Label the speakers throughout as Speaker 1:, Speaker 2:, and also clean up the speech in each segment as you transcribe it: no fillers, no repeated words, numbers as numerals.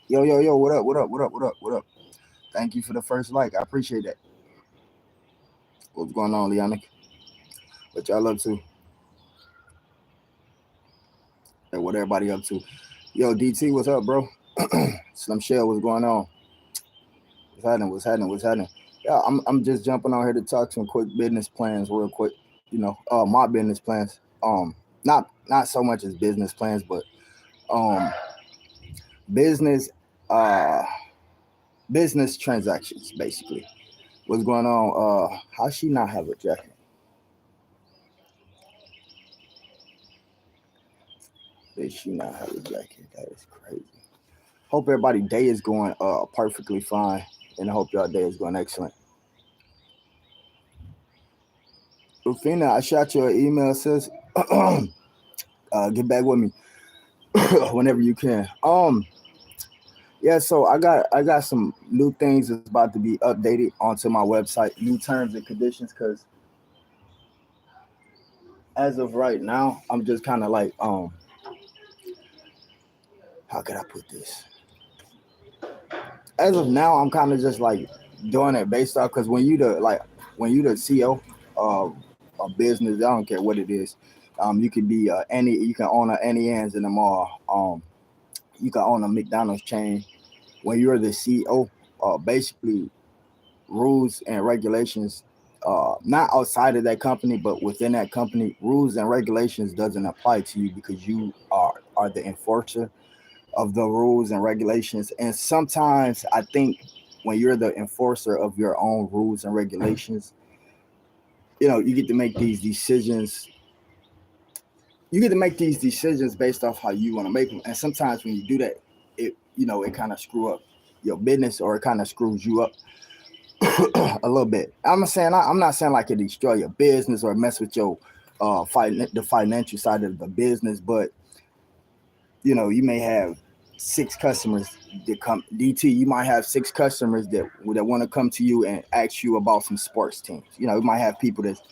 Speaker 1: Yo, what up? Thank you for the first like. I appreciate that. What's going on, Leonic? What y'all up to? And what everybody up to? Yo, DT, what's up, bro? Slim Shell, what's going on? What's happening? Yeah, I'm just jumping on here to talk some quick business plans, real quick. My business plans. Not so much as business plans, but um, business uh business transactions, basically. What's going on? How she not have a jacket? Did she not have a jacket? That is crazy. Hope everybody day is going perfectly fine, and I hope y'all day is going excellent. Rufina, I shot you an email, sis. Get back with me whenever you can. Yeah, so I got some new things that's about to be updated onto my website, new terms and conditions, because as of right now, I'm just kind of like how could I put this? As of now, I'm kind of just like doing it based off because when you the CEO of a business, I don't care what it is. You could be you can own any ends in the mall. You can own a McDonald's chain. When you're the CEO, basically rules and regulations, not outside of that company, but within that company, rules and regulations doesn't apply to you because you are the enforcer of the rules and regulations. And sometimes I think when you're the enforcer of your own rules and regulations, you get to make these decisions. You get to make these decisions based off how you want to make them. And sometimes when you do that, it kind of screw up your business or it kind of screws you up a little bit. I'm not saying like it destroy your business or mess with your the financial side of the business, but you may have six customers that come DT. You might have six customers that want to come to you and ask you about some sports teams. You might have people that's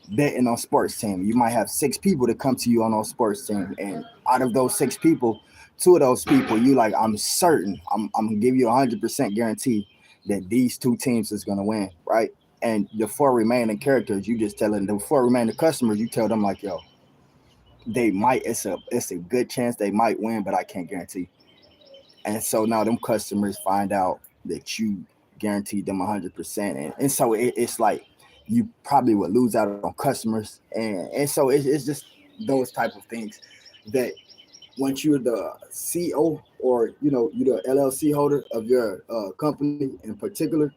Speaker 1: betting on sports team. You might have six people that come to you on those sports team, and out of those six people, two of those people, you like, I'm certain, I'm gonna give you 100% guarantee that these two teams is gonna win, right? And the four remaining characters, you just telling the four remaining customers, you tell them like, yo, they might. It's a good chance they might win, but I can't guarantee. And so now them customers find out that you guaranteed them 100%, and so it's like you probably would lose out on customers, and so it's just those type of things that once you're the CEO or you're the LLC holder of your company in particular,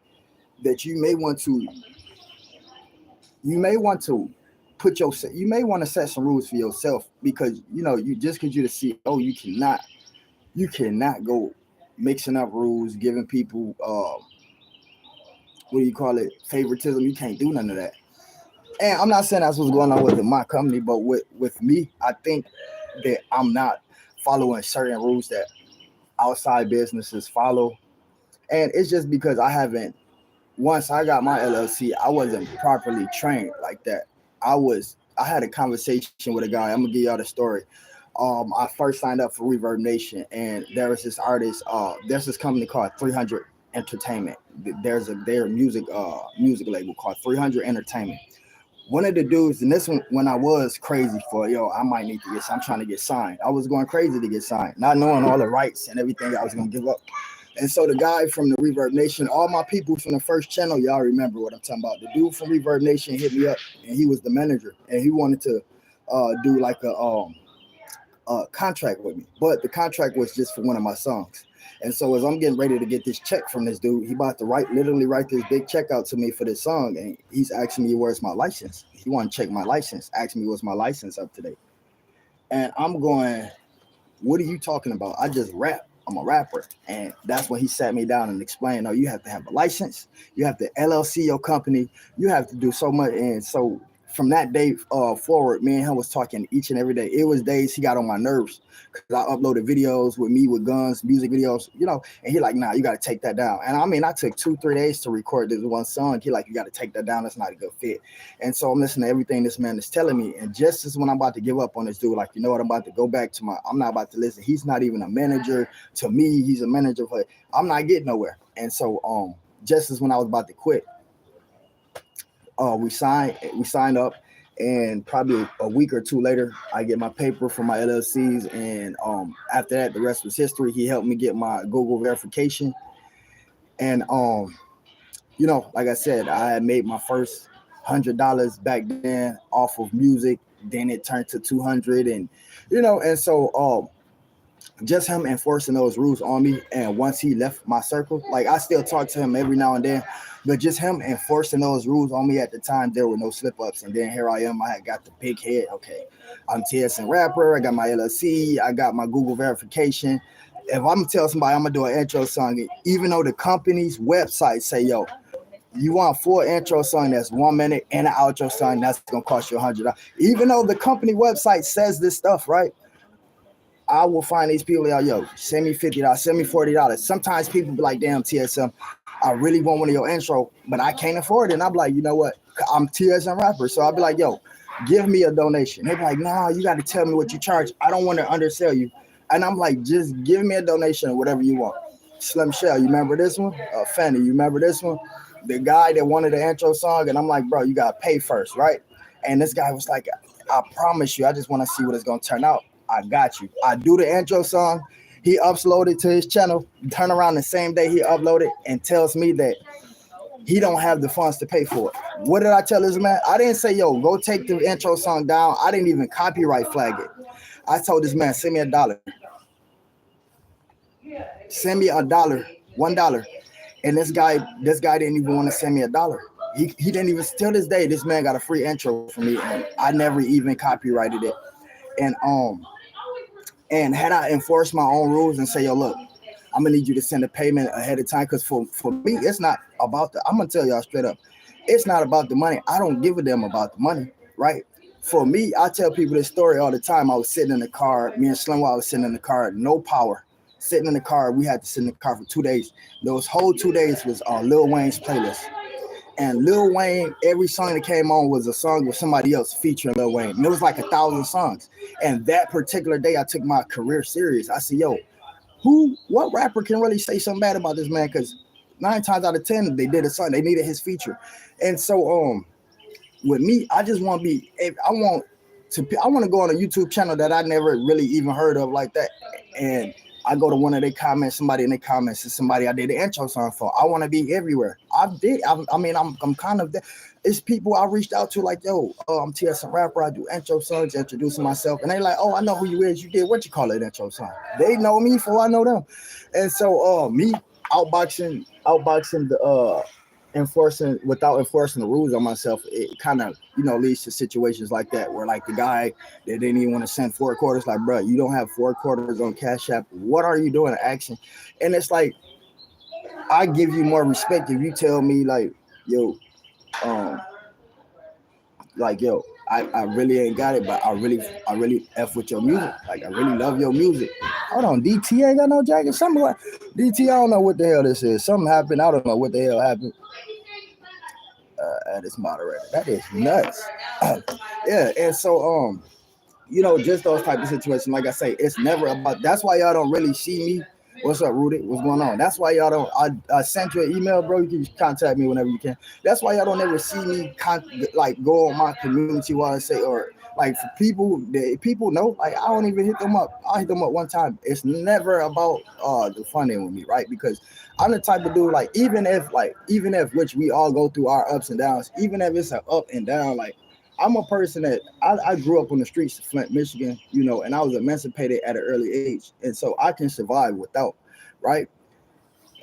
Speaker 1: that you may want to you may want to set some rules for yourself because you just because you're the CEO, you cannot go mixing up rules, giving people what do you call it, favoritism. You can't do none of that. And I'm not saying that's what's going on with my company, but with me, I think that I'm not following certain rules that outside businesses follow, and it's just because I haven't. Once I got my LLC, I wasn't properly trained like that. I had a conversation with a guy. I'm gonna give y'all the story. I first signed up for Reverb Nation, and there was this artist. There's this company called 300 Entertainment. There's their music label called 300 Entertainment. One of the dudes, and this one when I was crazy for I might need to I'm trying to get signed. I was going crazy to get signed, not knowing all the rights and everything I was gonna give up. And so the guy from the Reverb Nation, all my people from the first channel, y'all remember what I'm talking about. The dude from Reverb Nation hit me up, and he was the manager, and he wanted to do like a contract with me, but the contract was just for one of my songs. And so as I'm getting ready to get this check from this dude, he about to literally write this big check out to me for this song, and he's asking me where's my license. He want to check my license, asking me what's my license up to date. And I'm going, what are you talking about? I just rap. I'm a rapper. And that's when he sat me down and explained, no, you have to have a license. You have to LLC your company. You have to do so much. And so from that day forward, me and him was talking each and every day. It was days he got on my nerves because I uploaded videos with me with guns, music videos, and he like, nah, you got to take that down. And I mean, I took 2-3 days to record this one song. He like, you got to take that down. That's not a good fit. And so I'm listening to everything this man is telling me. And just as when I'm about to give up on this dude, like, you know what, I'm about to go back to I'm not about to listen. He's not even a manager to me. He's a manager, but I'm not getting nowhere. And so just as when I was about to quit, we signed up, and probably a week or two later, I get my paper from my LLCs, and after that, the rest was history. He helped me get my Google verification, and like I said, I had made my first $100 back then off of music. Then it turned to 200, and so just him enforcing those rules on me. And once he left my circle, like I still talk to him every now and then, but just him enforcing those rules on me at the time, there were no slip ups. And then here I am, I had got the big head. Okay, I'm TSM rapper. I got my LLC. I got my Google verification. If I'm gonna tell somebody I'm gonna do an intro song, even though the company's website say, yo, you want a full intro song that's 1 minute and an outro song that's gonna cost you $100. Even though the company website says this stuff, right? I will find these people out, yo, send me $50, send me $40. Sometimes people be like, damn, TSM, I really want one of your intro, but I can't afford it. And I'm like, you know what? I'm TSM rapper. So I'll be like, yo, give me a donation. They be like, nah, you got to tell me what you charge. I don't want to undersell you. And I'm like, just give me a donation or whatever you want. Slim Shell, you remember this one? Fanny, you remember this one? The guy that wanted the intro song, and I'm like, bro, you got to pay first, right? And this guy was like, I promise you, I just want to see what it's going to turn out. I got you. I do the intro song. He uploaded to his channel. Turn around the same day he uploaded and tells me that he don't have the funds to pay for it. What did I tell this man? I didn't say, yo, go take the intro song down. I didn't even copyright flag it. I told this man, send me $1. Send me $1, $1. And this guy didn't even want to send me $1. He didn't even, till this day, this man got a free intro from me, and I never even copyrighted it. And had I enforced my own rules and say, yo, look, I'm gonna need you to send a payment ahead of time, because for me, it's not about I'm gonna tell y'all straight up, it's not about the money. I don't give a damn about the money, right? For me, I tell people this story all the time. I was sitting in the car, me and Slim, I was sitting in the car, no power, sitting in the car. We had to sit in the car for 2 days. Those whole 2 days was Lil Wayne's playlist. And Lil Wayne, every song that came on was a song with somebody else featuring Lil Wayne. And it was like 1,000 songs. And that particular day, I took my career serious. I said, yo, what rapper can really say something bad about this man? Because 9 times out of 10, they did a song. They needed his feature. And so with me, I just want to be, I want to go on a YouTube channel that I never really even heard of like that. And I go to one of their comments, somebody in their comments is somebody I did the intro song for. I want to be everywhere. I'm kind of, it's people I reached out to like, yo, I'm TSM rapper. I do intro songs, introducing myself. And they like, oh, I know who you is. You did what you call it intro song. They know me before I know them. And so me outboxing the without enforcing the rules on myself, it kind of leads to situations like that where like the guy that didn't even want to send 4 quarters, like, bro, you don't have 4 quarters on Cash App, what are you doing action? And it's like, I give you more respect if you tell me like, yo, I really ain't got it, but I really F with your music. Like, I really love your music. Hold on, DT ain't got no jacket. Something like DT, I don't know what the hell this is. Something happened. I don't know what the hell happened. At this moderator. That is nuts. Yeah, and so just those type of situations. Like I say, it's never about. That's why y'all don't really see me. What's up, Rudy? What's going on? That's why y'all don't. I sent you an email, bro. You can contact me whenever you can. That's why y'all don't ever see me go on my community while I say, or like for people know, like I don't even hit them up. I hit them up one time. It's never about the funding with me, right? Because I'm the type of dude, like even if which we all go through our ups and downs, even if it's an up and down, like I'm a person that I grew up on the streets of Flint, Michigan, and I was emancipated at an early age. And so I can survive without, right?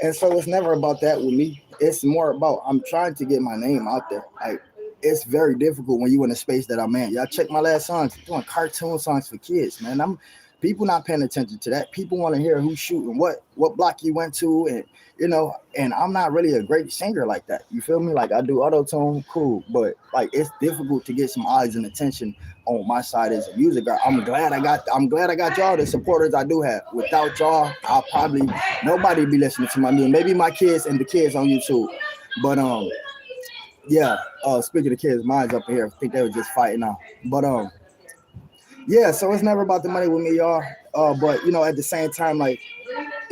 Speaker 1: And so it's never about that with me. It's more about I'm trying to get my name out there. Like, it's very difficult when you in a space that I'm in. Y'all check my last songs. I'm doing cartoon songs for kids, man. People not paying attention to that. People want to hear who's shooting, what block you went to, and and I'm not really a great singer like that. You feel me? Like I do auto tune, cool, but like it's difficult to get some eyes and attention on my side as a music guy. I'm glad I got y'all, the supporters I do have. Without y'all, I'll probably nobody be listening to my music. Maybe my kids and the kids on YouTube. But yeah, speaking of kids, mine's up here. I think they were just fighting now. But yeah, so it's never about the money with me, y'all. But at the same time, like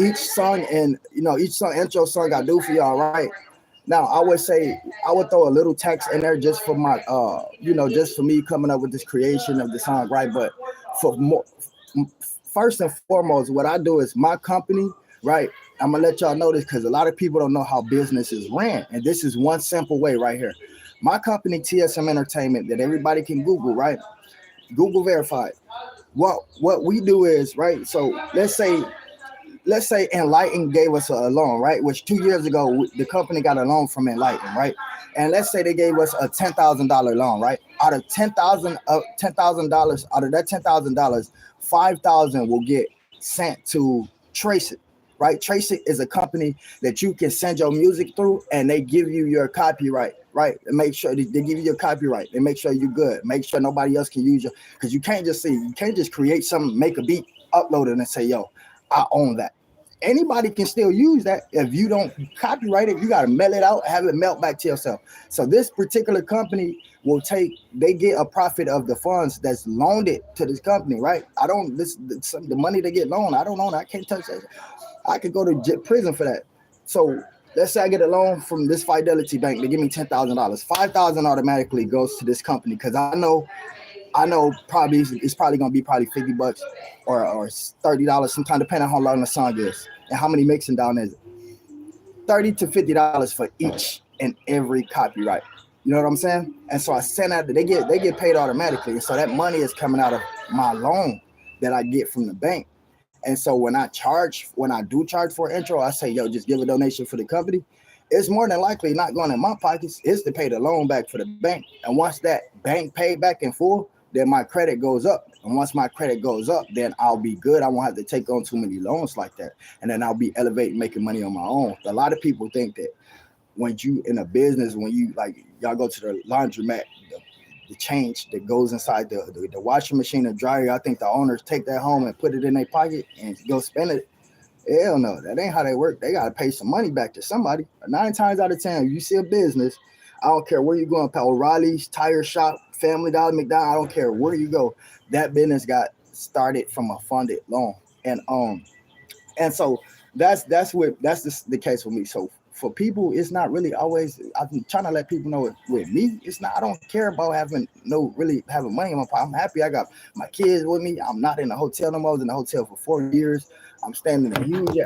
Speaker 1: each song and each song intro song I do for y'all, right? Now I would say I would throw a little text in there just for my just for me coming up with this creation of the song, right? But for more first and foremost, what I do is my company, right? I'm gonna let y'all know this because a lot of people don't know how business is ran, and this is one simple way right here. My company, TSM Entertainment, that everybody can Google, right? Google verified. What we do is right. So let's say Enlighten gave us a loan, right? Which 2 years ago the company got a loan from Enlighten, right? And let's say they gave us a $10,000 loan, right? Out of $10,000, out of that $10,000, 5,000 will get sent to Trace It, right? Trace It is a company that you can send your music through, and they give you your copyright, right? And make sure they give you your copyright. They make sure you're good. Make sure nobody else can use your, because you can't just create something, make a beat, upload it, and say, yo, I own that. Anybody can still use that. If you don't copyright it, you got to mail it out, have it melt back to yourself. So this particular company they get a profit of the funds that's loaned it to this company, right? I don't, the money they get loaned, I don't own it. I can't touch that. I could go to prison for that. So let's say I get a loan from this Fidelity Bank. They give me $10,000. 5,000 automatically goes to this company because I know probably it's probably gonna be probably $50 or $30, sometimes depending on how long the song is and how many mixing down is. 30 to $50 for each and every copyright. You know what I'm saying? And so I send out they get paid automatically. And so that money is coming out of my loan that I get from the bank. And so when I do charge for an intro, I say, yo, just give a donation for the company. It's more than likely not going in my pockets. It's to pay the loan back for the bank. And once that bank paid back in full, then my credit goes up. And once my credit goes up, then I'll be good. I won't have to take on too many loans like that. And then I'll be elevating, making money on my own. A lot of people think that when you in a business, when you like y'all go to the laundromat, the change that goes inside the washing machine and dryer, I think the owners take that home and put it in their pocket and go spend it. Hell no, that ain't how they work. They gotta pay some money back to somebody. 9 times out of 10, you see a business, I don't care where you going, O'Reilly's, tire shop, Family Dollar, McDonald's, I don't care where you go. That business got started from a funded loan. And so that's the case with me. So for people, it's not really always. I'm trying to let people know with me, it's not. I don't care about really having money in my pocket. I'm happy I got my kids with me. I'm not in a hotel no more. I was in a hotel for 4 years. I'm staying in a huge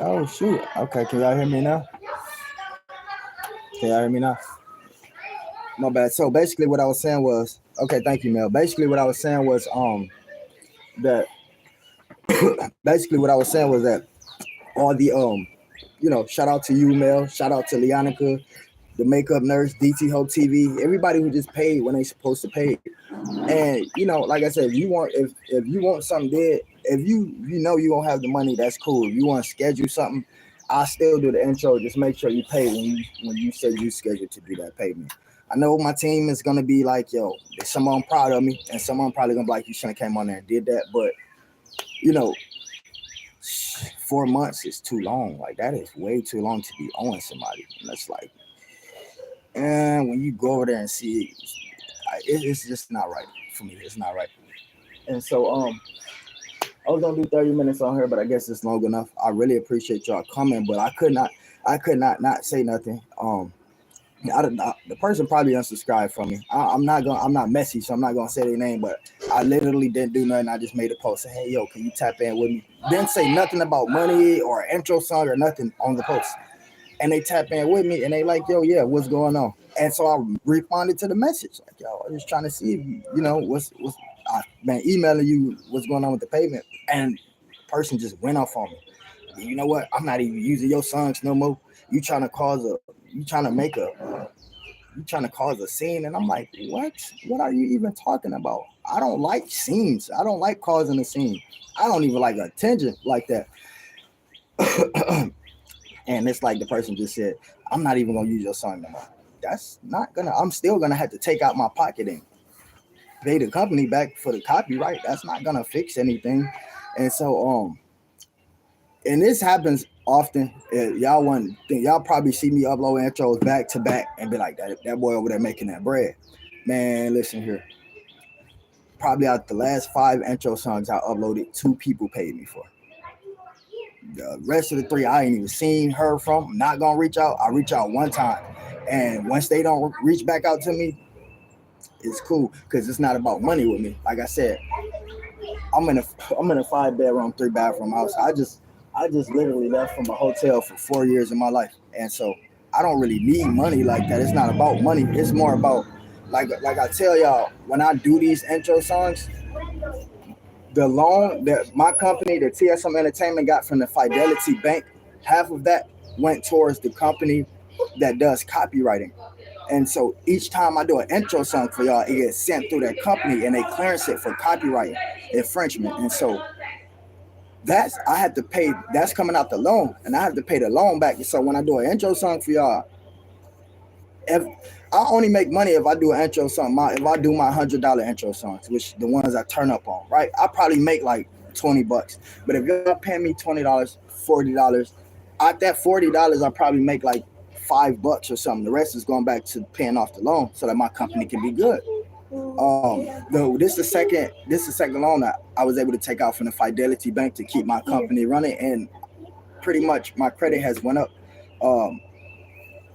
Speaker 1: Oh shoot. Okay, can y'all hear me now? Can y'all hear me now? My bad. So basically, what I was saying was, okay, thank you, Mel. Basically, what I was saying was, that basically what I was saying was that all the shout out to you, Mel. Shout out to Leonica, the makeup nurse, DT Ho TV, everybody who just paid when they supposed to pay. And like I said, if you want something dead, if you know you don't have the money, that's cool. If you want to schedule something, I still do the intro. Just make sure you pay when you said you scheduled to do that payment. I know my team is gonna be like, yo, there's someone proud of me, and someone probably gonna be like, you shouldn't have came on there and did that. But you know, 4 months is too long. Like that is way too long to be owing somebody. And that's like, and when you go over there and see it, it's just not right for me. It's not right. And so I was gonna do 30 minutes on here, but I guess it's long enough. I really appreciate y'all coming, but I could not say nothing. The person probably unsubscribed from me. I'm not messy, so I'm not gonna say their name, but I literally didn't do nothing. I just made a post saying, hey yo, can you tap in with me? Didn't say nothing about money or intro song or nothing on the post. And they tap in with me and they like, yo, yeah, what's going on? And so I responded to the message. Like, yo, I'm just trying to see if what's I've been emailing you what's going on with the payment. And the person just went off on me. You know what? I'm not even using your songs no more. You trying to cause a you trying to make a you trying to cause a scene. And I'm like, what are you even talking about? I don't like scenes. I don't like causing a scene. I don't even like attention like that. And it's like the person just said, I'm not even gonna use your song no more. That's not gonna I'm still gonna have to take out my pocket and pay the company back for the copyright. That's not gonna fix anything. And so and this happens often. Y'all probably see me upload intros back to back and be like, that boy over there making that bread. Man, listen here. Probably out the last 5 intro songs I uploaded, 2 people paid me for. The rest of the 3 I ain't even seen, heard from. I'm not gonna reach out. I reach out one time, and once they don't reach back out to me, it's cool because it's not about money with me. Like I said, I'm in a 5 bedroom, 3 bathroom house. I just literally left from a hotel for 4 years of my life, and so I don't really need money like that. It's not about money. It's more about like I tell y'all when I do these intro songs, the loan that my company, the TSM Entertainment, got from the Fidelity Bank, half of that went towards the company that does copywriting. And so each time I do an intro song for y'all, it gets sent through that company and they clearance it for copyright infringement. And so that's I have to pay. That's coming out the loan, and I have to pay the loan back. So when I do an intro song for y'all, if I only make money if I do an intro song. If I do my $100 intro songs, which the ones I turn up on, right? I probably make like $20. But if y'all paying me $20, $40, at that $40, I probably make like $5 or something. The rest is going back to paying off the loan so that my company can be good. Though this is the second loan that I was able to take out from the Fidelity Bank to keep my company running, and pretty much my credit has went up. Um,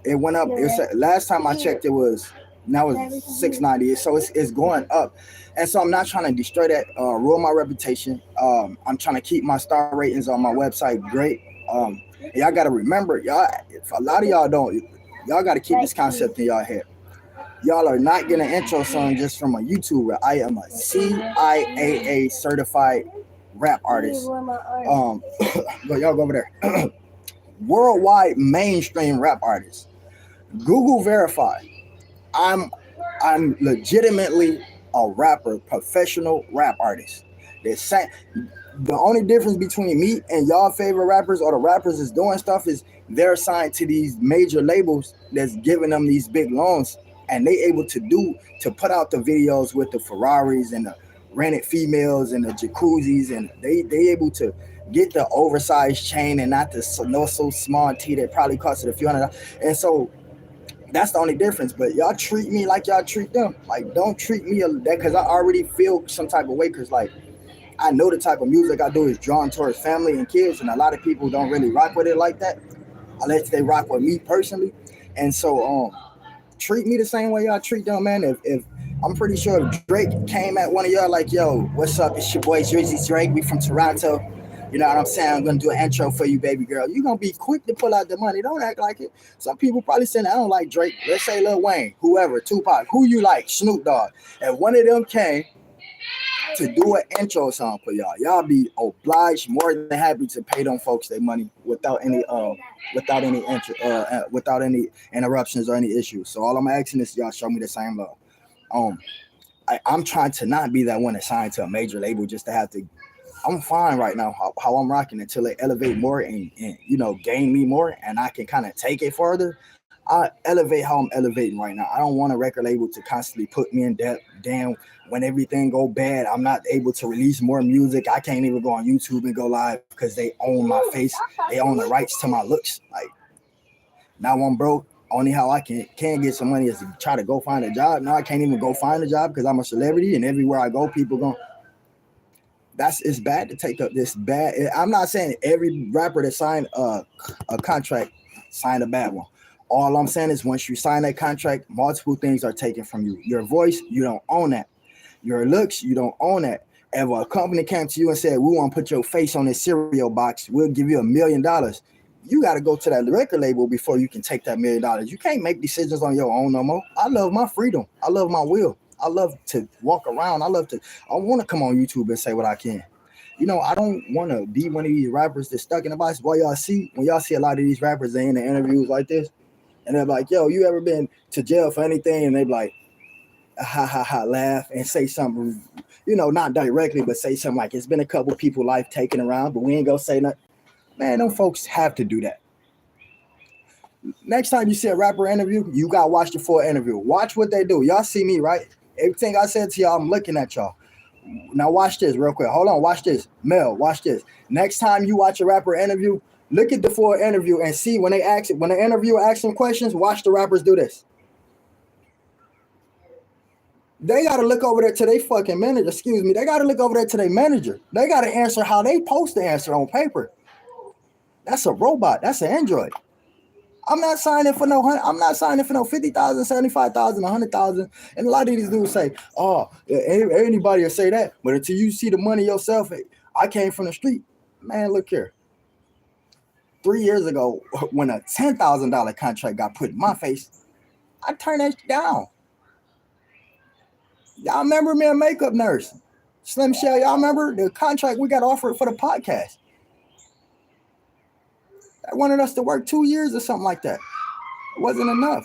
Speaker 1: it went up. Last time I checked, it was now it's 690. So it's going up, and so I'm not trying to destroy that, ruin my reputation. I'm trying to keep my star ratings on my website great. Y'all got to remember, y'all. If a lot of y'all don't, y'all got to keep this concept in y'all head. Y'all are not getting an intro song just from a YouTuber. I am a CIAA certified rap artist. Y'all go over there. Worldwide mainstream rap artist. Google verified. I'm I'm legitimately a rapper, professional rap artist. The only difference between me and y'all favorite rappers or the rappers that's doing stuff is they're signed to these major labels that's giving them these big loans, and they able to put out the videos with the Ferraris and the rented females and the jacuzzis, and they able to get the oversized chain and not the no so small tee that probably costed a few $100. And so that's the only difference. But y'all treat me like y'all treat them. Like, don't treat me that, because I already feel some type of way, because like I know the type of music I do is drawn towards family and kids, and a lot of people don't really rock with it like that unless they rock with me personally. And so treat me the same way y'all treat them, man. If I'm pretty sure if Drake came at one of y'all like, yo, what's up, it's your boy Drizzy Drake, we from Toronto, You know what I'm saying? I'm gonna do an intro for you, baby girl. You're gonna be quick to pull out the money. Don't act like it. Some people probably saying, I don't like Drake. Let's say Lil Wayne, whoever, Tupac, who you like, Snoop Dogg. And one of them came to do an intro song for y'all. Y'all be obliged, more than happy to pay them folks their money without any interruptions or any issues. So all I'm asking is y'all show me the same love. Um, I'm trying to not be that one that's signed to a major label just to have to. I'm fine right now how I'm rocking until they elevate more and gain me more and I can kind of take it further. I elevate how I'm elevating right now. I don't want a record label to constantly put me in debt. Damn, when everything go bad, I'm not able to release more music. I can't even go on YouTube and go live because they own my face. They own the rights to my looks. Like now I'm broke. Only how I can get some money is to try to go find a job. Now I can't even go find a job because I'm a celebrity and everywhere I go, people going. It's bad to take up this bad. I'm not saying every rapper that signed a contract signed a bad one. All I'm saying is once you sign that contract, multiple things are taken from you. Your voice, you don't own that. Your looks, you don't own that. If a company came to you and said, we want to put your face on this cereal box, we'll give you $1 million. You got to go to that record label before you can take that $1 million. You can't make decisions on your own no more. I love my freedom. I love my will. I love to walk around. I want to come on YouTube and say what I can. I don't want to be one of these rappers that's stuck in the box. When y'all see a lot of these rappers, they in the interviews like this, and they're like, yo, you ever been to jail for anything? And they be like, ha, ha, ha, laugh and say something, not directly, but say something like, it's been a couple people life taken around, but we ain't gonna say nothing. Man, them folks have to do that. Next time you see a rapper interview, you got to watch the full interview. Watch what they do. Y'all see me, right? Everything I said to y'all, I'm looking at y'all. Now watch this real quick. Hold on, watch this. Mel, watch this. Next time you watch a rapper interview, look at the full interview and see when the interviewer asks them questions, watch the rappers do this. They got to look over there to their fucking manager. Excuse me. They got to look over there to their manager. They got to answer how they supposed to answer on paper. That's a robot. That's an android. I'm not signing for no 50,000, 75,000, 100,000. And a lot of these dudes say, "Oh, anybody will say that." But until you see the money yourself, I came from the street. Man, look here. 3 years ago, when a $10,000 contract got put in my face, I turned that down. Y'all remember me, a makeup nurse, Slim Shell? Y'all remember the contract we got offered for the podcast? They wanted us to work 2 years or something like that. It wasn't enough.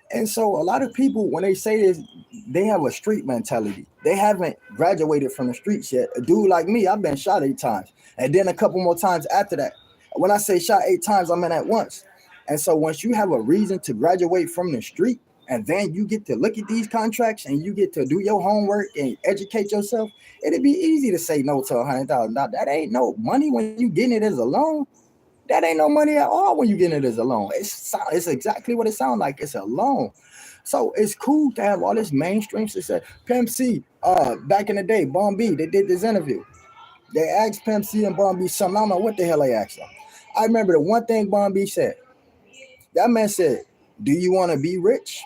Speaker 1: And so a lot of people, when they say this, they have a street mentality. They haven't graduated from the streets yet. A dude like me, I've been shot 8 times. And then a couple more times after that. When I say shot 8 times, I mean at once. And so once you have a reason to graduate from the street, and then you get to look at these contracts and you get to do your homework and educate yourself, it'd be easy to say no to $100,000. That ain't no money when you getting it as a loan. That ain't no money at all when you get it as a loan. It's exactly what it sounds like. It's a loan. So it's cool to have all this mainstream success. Pimp C, back in the day, Bun B, they did this interview. They asked Pimp C and Bun B something. I don't know what the hell they asked him. I remember the one thing Bun B said. That man said, do you want to be rich?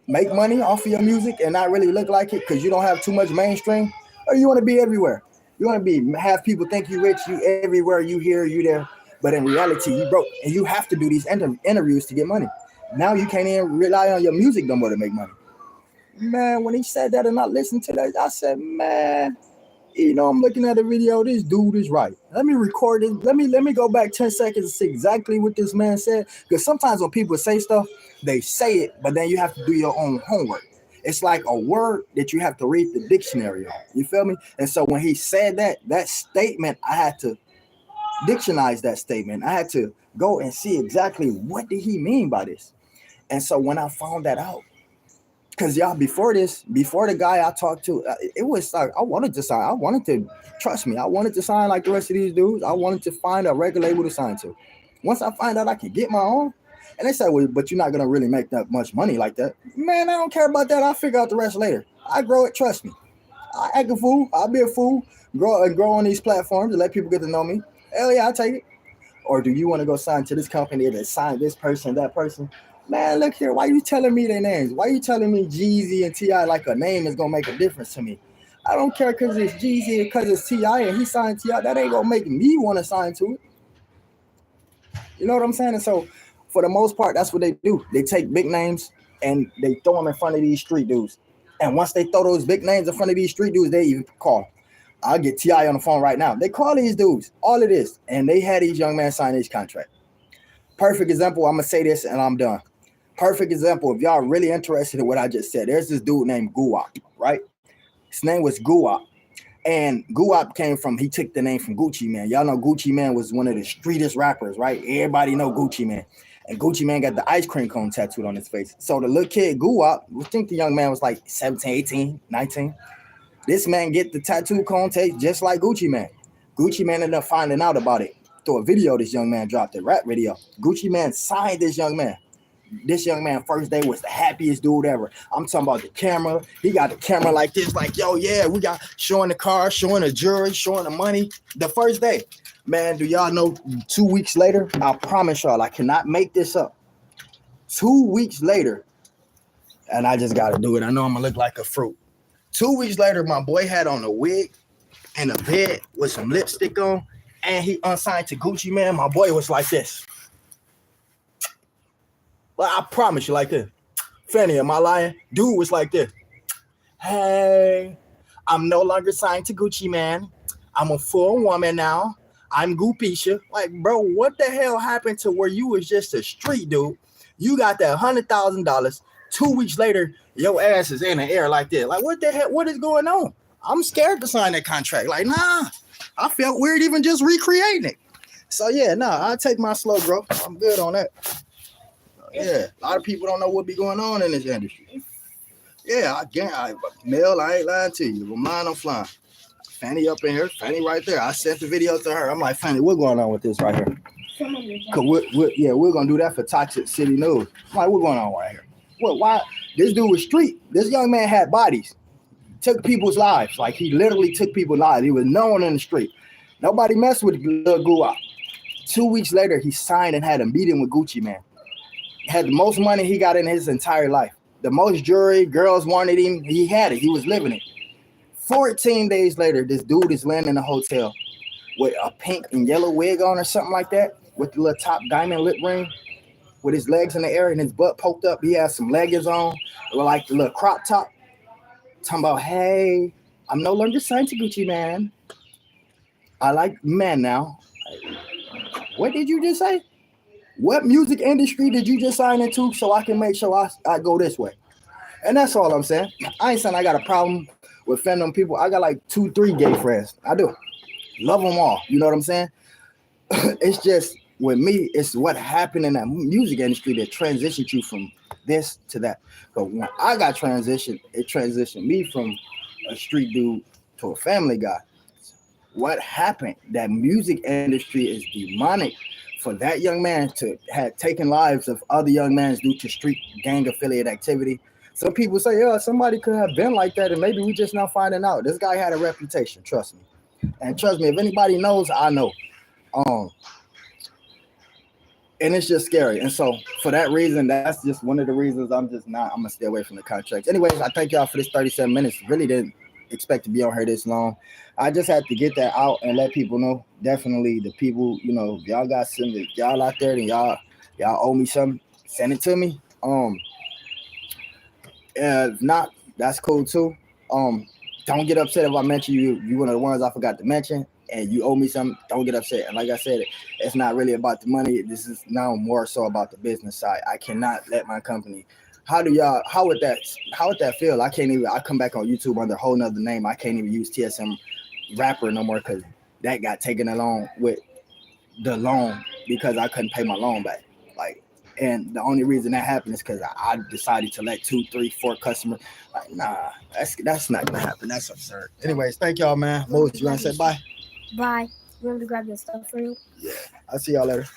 Speaker 1: Make money off of your music and not really look like it because you don't have too much mainstream? Or you want to be everywhere? You want to have people think you rich, you everywhere, you here, you there. But in reality, you broke, and you have to do these interviews to get money. Now you can't even rely on your music no more to make money. Man, when he said that and I listened to that, I said, man, I'm looking at the video. This dude is right. Let me record it. Let me go back 10 seconds and see exactly what this man said. Because sometimes when people say stuff, they say it, but then you have to do your own homework. It's like a word that you have to read the dictionary on. You feel me? And so when he said that statement, I had to dictionize that statement. I had to go and see exactly what did he mean by this. And so when I found that out, because y'all, before the guy I talked to, it was like I wanted to sign. I wanted to, trust me, I wanted to sign like the rest of these dudes. I wanted to find a record label to sign to. Once I find out I can get my own, and they said, well, but you're not gonna really make that much money like that. Man, I don't care about that. I'll figure out the rest later. I grow it, trust me. I act a fool. I'll be a fool. Grow on these platforms and let people get to know me. Hell yeah, I'll take it. Or do you want to go sign to this company that sign this person, that person? Man, look here. Why you telling me their names? Why you telling me Jeezy and T.I. like a name is going to make a difference to me? I don't care because it's Jeezy, because it's T.I. and he signed T.I. That ain't gonna make me want to sign to it. You know what I'm saying? And so, for the most part, that's what they do. They take big names and they throw them in front of these street dudes. And once they throw those big names in front of these street dudes, they even call. I'll get T.I. on the phone right now. They call these dudes, all of this, and they had these young men sign this contract. Perfect example. I'm gonna say this and I'm done. Perfect example. If y'all really interested in what I just said, there's this dude named Guwap, right? His name was Guwap. And Guwap came from, he took the name from Gucci Mane. Y'all know Gucci Mane was one of the streetest rappers, right? Everybody know Gucci Mane. And Gucci Mane got the ice cream cone tattooed on his face. So the little kid, Guwap, we think the young man was like 17, 18, 19. This man get the tattoo cone taste just like Gucci Mane. Gucci Mane ended up finding out about it through a video this young man dropped, a rap video. Gucci Mane signed this young man. This young man first day was the happiest dude ever. I'm talking about the camera. He got the camera like this, like, yo, yeah, we got showing the car, showing the jewelry, showing the money. The first day. Man, do y'all know 2 weeks later? I promise y'all, I cannot make this up. 2 weeks later, and I just got to do it. I know I'm going to look like a fruit. 2 weeks later, my boy had on a wig and a bed with some lipstick on, and he unsigned to Gucci Mane. My boy was like this. But I promise you, like this. Fanny, am I lying? Dude was like this. Hey, I'm no longer signed to Gucci Mane. I'm a full woman now. I'm Goopisha. Like, bro, what the hell happened to where you was just a street dude? You got that $100,000. 2 weeks later, your ass is in the air like this. Like, what the hell? What is going on? I'm scared to sign that contract. Like, nah, I felt weird even just recreating it. So, yeah, I'll take my slow, bro. I'm good on that. Yeah, a lot of people don't know what be going on in this industry. Yeah, Mel, I ain't lying to you. I'm lying, I'm flying. Fanny up in here, Fanny right there. I sent the video to her. I'm like, Fanny, what's going on with this right here? Cause we're gonna do that for Toxic City News. I'm like, what's going on right here? What? Why? This dude was street. This young man had bodies, took people's lives. Like he literally took people's lives. He was known in the street. Nobody messed with Lil Guwap. 2 weeks later, he signed and had a meeting with Gucci Mane. Had the most money he got in his entire life. The most jewelry, girls wanted him. He had it. He was living it. 14 days later, this dude is landing in a hotel with a pink and yellow wig on or something like that, with the little top diamond lip ring, with his legs in the air and his butt poked up. He has some leggings on, with like the little crop top. Talking about, hey, I'm no longer signed to Gucci Mane. I like men now. What did you just say? What music industry did you just sign into so I can make sure I go this way? And that's all I'm saying. I ain't saying I got a problem with fandom people. I got like 2, 3 gay friends. I do. Love them all. You know what I'm saying? It's just, with me, it's what happened in that music industry that transitioned you from this to that. But when I got transitioned, it transitioned me from a street dude to a family guy. What happened? That music industry is demonic. For that young man to have taken lives of other young men due to street gang affiliate activity. Some people say, yeah, somebody could have been like that and maybe we just not finding out. This guy had a reputation, trust me. And trust me, if anybody knows, I know. And it's just scary. And so for that reason, that's just one of the reasons I'm gonna stay away from the contracts. Anyways, I thank y'all for this 37 minutes. Really didn't expect to be on here this long. I just had to get that out and let people know. Definitely the people, if y'all got something, y'all out there, then y'all owe me something, send it to me. If not, that's cool too. Don't get upset if I mention you. You one of the ones I forgot to mention, and you owe me something. Don't get upset. And like I said, it's not really about the money. This is now more so about the business side. I cannot let my company. How would that feel? I come back on YouTube under a whole nother name. I can't even use TSM rapper no more because that got taken along with the loan because I couldn't pay my loan back. And the only reason that happened is because I decided to let 2, 3, 4 customers. Like, nah, that's not gonna happen. That's absurd. Anyways, thank y'all, man. Moses, you wanna say bye?
Speaker 2: Bye. You want me to grab your stuff for you?
Speaker 1: Yeah. I'll see y'all later.